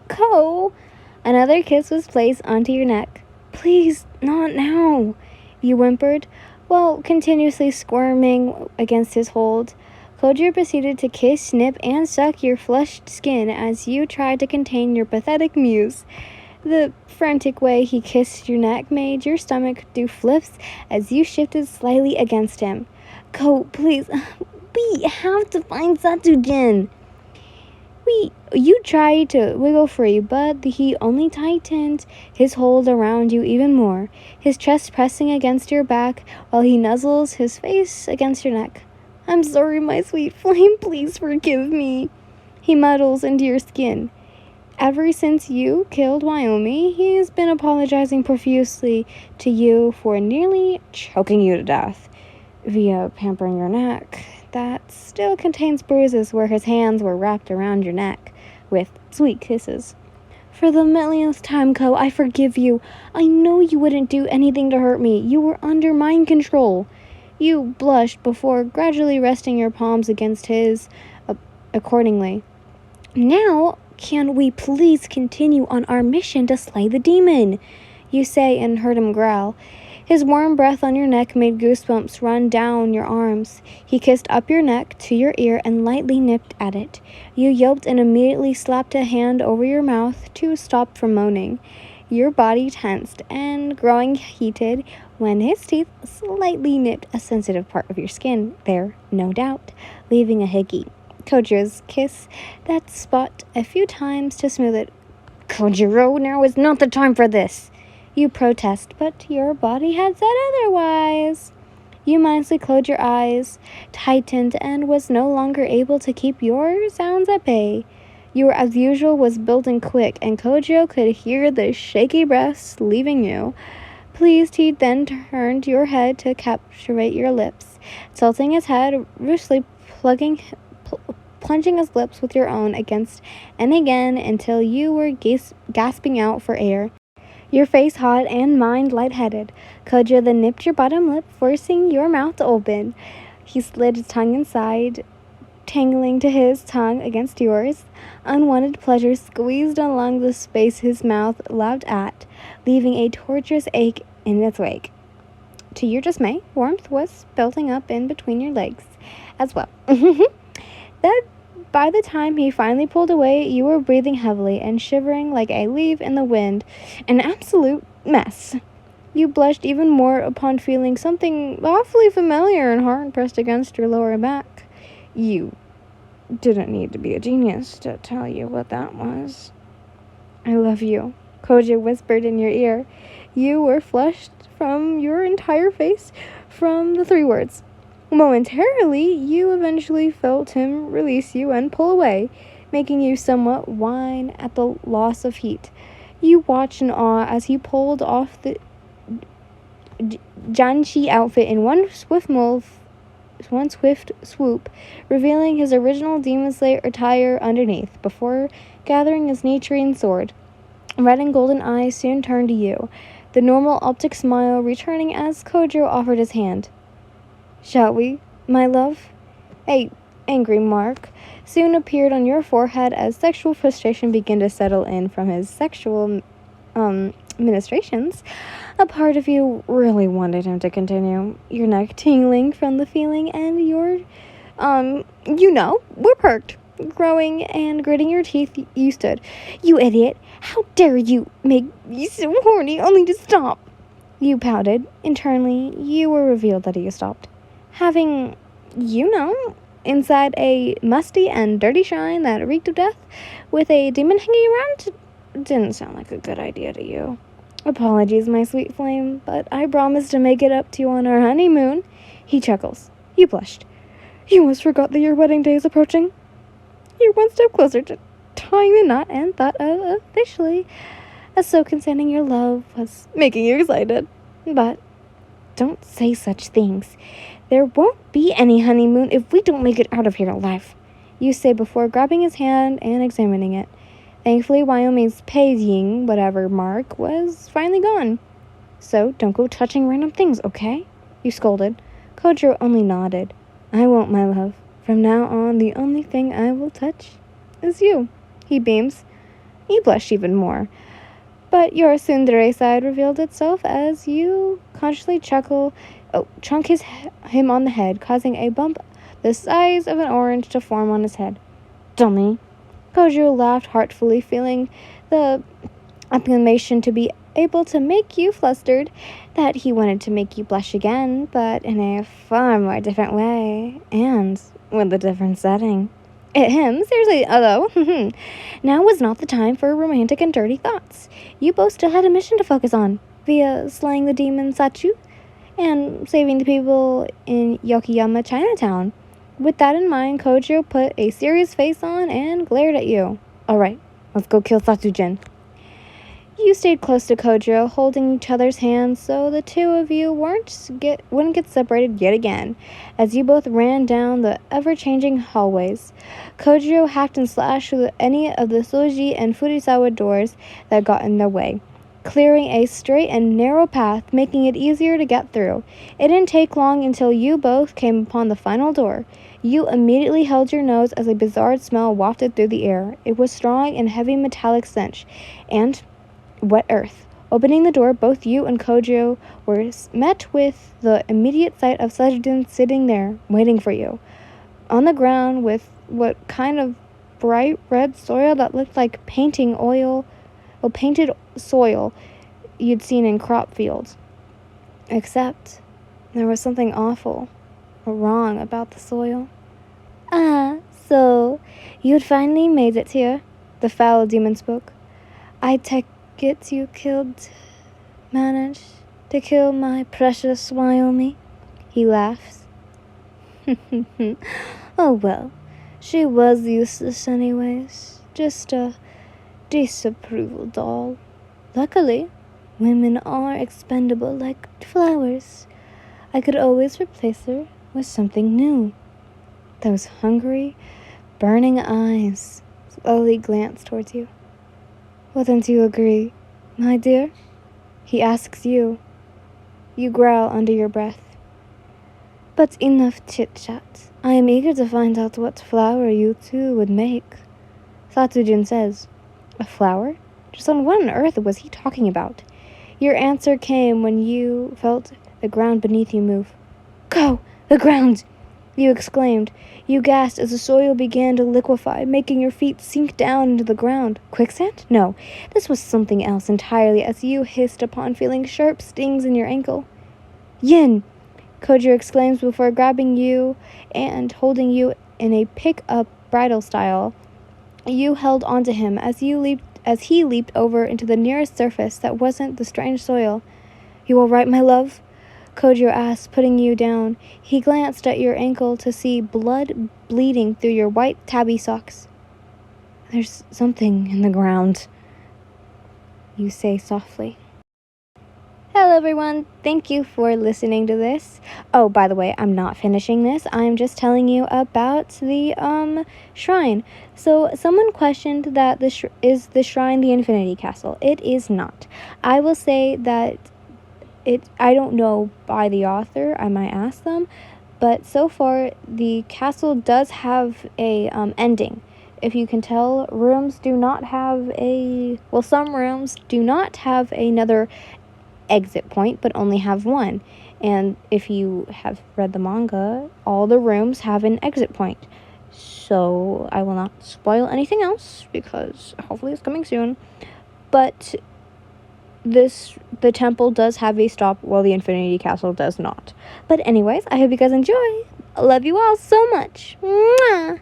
Ko! Another kiss was placed onto your neck. Please, not now, you whimpered, while continuously squirming against his hold. Kojo proceeded to kiss, snip, and suck your flushed skin as you tried to contain your pathetic mews. The frantic way he kissed your neck made your stomach do flips as you shifted slightly against him. Ko, please, we have to find Satsujin. You tried to wiggle free, but he only tightened his hold around you even more, his chest pressing against your back while he nuzzles his face against your neck. I'm sorry, my sweet flame, please forgive me. He muddles into your skin. Ever since you killed Wyoming, he's been apologizing profusely to you for nearly choking you to death via pampering your neck that still contains bruises where his hands were wrapped around your neck with sweet kisses. For the millionth time, Ko, I forgive you. I know you wouldn't do anything to hurt me. You were under mind control. You blushed before gradually resting your palms against his accordingly. Now, can we please continue on our mission to slay the demon? You say and heard him growl. His warm breath on your neck made goosebumps run down your arms. He kissed up your neck to your ear and lightly nipped at it. You yelped and immediately slapped a hand over your mouth to stop from moaning. Your body tensed and growing heated when his teeth slightly nipped a sensitive part of your skin there, no doubt, leaving a hickey. Kojiro's kiss that spot a few times to smooth it. Kojiro, now is not the time for this. You protest, but your body had said otherwise. You mindlessly closed your eyes, tightened, and was no longer able to keep your sounds at bay. Your as usual was building quick, and Kojo could hear the shaky breaths leaving you. Pleased, he then turned your head to capturate your lips, tilting his head, ruthlessly plunging his lips with your own against and again until you were gasping out for air. Your face hot and mind lightheaded. Kojo then nipped your bottom lip, forcing your mouth to open. He slid his tongue inside, tangling to his tongue against yours. Unwanted pleasure squeezed along the space his mouth lapped at, leaving a torturous ache in its wake. To your dismay, warmth was building up in between your legs as well. That by the time he finally pulled away, you were breathing heavily and shivering like a leaf in the wind, an absolute mess. You blushed even more upon feeling something awfully familiar and hard pressed against your lower back. You didn't need to be a genius to tell you what that was. I love you, Kojo whispered in your ear. You were flushed from your entire face from the 3 words. Momentarily, you eventually felt him release you and pull away, making you somewhat whine at the loss of heat. You watched in awe as he pulled off the Janshi outfit in one swift swoop, revealing his original Demon Slayer attire underneath, before gathering his Nichiren sword. Red and golden eyes soon turned to you, the normal optic smile returning as Kojo offered his hand. Shall we, my love? A angry mark soon appeared on your forehead as sexual frustration began to settle in from his sexual ministrations. A part of you really wanted him to continue, your neck tingling from the feeling, and your, we're perked. Growing and gritting your teeth, you stood. You idiot! How dare you make me so horny only to stop? You pouted. Internally, you were revealed that he stopped. Having, inside a musty and dirty shrine that reeked of death, with a demon hanging around, didn't sound like a good idea to you. Apologies, my sweet flame, but I promised to make it up to you on our honeymoon. He chuckles. You blushed. You almost forgot that your wedding day is approaching. You're one step closer to tying the knot and thought of officially, as so consenting your love was making you excited. But don't say such things. There won't be any honeymoon if we don't make it out of here alive, you say before grabbing his hand and examining it. Thankfully, Wyoming's paying whatever mark was finally gone. So don't go touching random things, okay? You scolded. Kojo only nodded. I won't, my love. From now on, the only thing I will touch is you. He beams. You blushed even more. But your tsundere side revealed itself as you consciously chunk him on the head, causing a bump the size of an orange to form on his head. Dummy. Kojo laughed heartfully, feeling the acclamation to be able to make you flustered, that he wanted to make you blush again, but in a far more different way, and with a different setting. Seriously, although, now was not the time for romantic and dirty thoughts. You both still had a mission to focus on, via slaying the demon Sachu and saving the people in Yokoyama Chinatown. With that in mind, Kojo put a serious face on and glared at you. Alright, let's go kill Satsujin. You stayed close to Kojo, holding each other's hands so the two of you wouldn't get separated yet again, as you both ran down the ever-changing hallways. Kojo hacked and slashed through any of the Soji and Fujisawa doors that got in their way, clearing a straight and narrow path, making it easier to get through. It didn't take long until you both came upon the final door. You immediately held your nose as a bizarre smell wafted through the air. It was strong and heavy metallic stench, and wet earth. Opening the door, both you and Kojo were met with the immediate sight of Sajidin sitting there, waiting for you. On the ground with what kind of bright red soil that looked like painted soil you'd seen in crop fields. Except there was something awful or wrong about the soil. So you'd finally made it here, the foul demon spoke. I take it you managed to kill my precious Wyoming? He laughs. Oh well, she was useless anyways, just a disapproval doll. Luckily, women are expendable like flowers. I could always replace her with something new. Those hungry, burning eyes slowly glance towards you. Wouldn't you agree, my dear? He asks you. You growl under your breath. But enough chit-chat. I am eager to find out what flower you two would make. Satsujin says. A flower? Just on what on earth was he talking about? Your answer came when you felt the ground beneath you move. Go! The ground! You exclaimed. You gasped as the soil began to liquefy, making your feet sink down into the ground. Quicksand? No, this was something else entirely, as you hissed upon feeling sharp stings in your ankle. Yin! Kojo exclaims before grabbing you and holding you in a pick-up bridle style. You held onto him as he leaped over into the nearest surface that wasn't the strange soil. You all right, my love? Kojo asked, putting you down. He glanced at your ankle to see blood bleeding through your white tabby socks. There's something in the ground, you say softly. Hello everyone, thank you for listening to this. Oh, by the way, I'm not finishing this. I'm just telling you about the shrine. So someone questioned that is the shrine the Infinity Castle. It is not. I will say that I don't know by the author, I might ask them, but so far the castle does have a ending. If you can tell, rooms do not have some rooms do not have another exit point, but only have one. And if you have read the manga, all the rooms have an exit point. So I will not spoil anything else because hopefully it's coming soon. But the temple does have a stop while the Infinity Castle does not. But anyways, I hope you guys enjoy. I love you all so much. Mwah!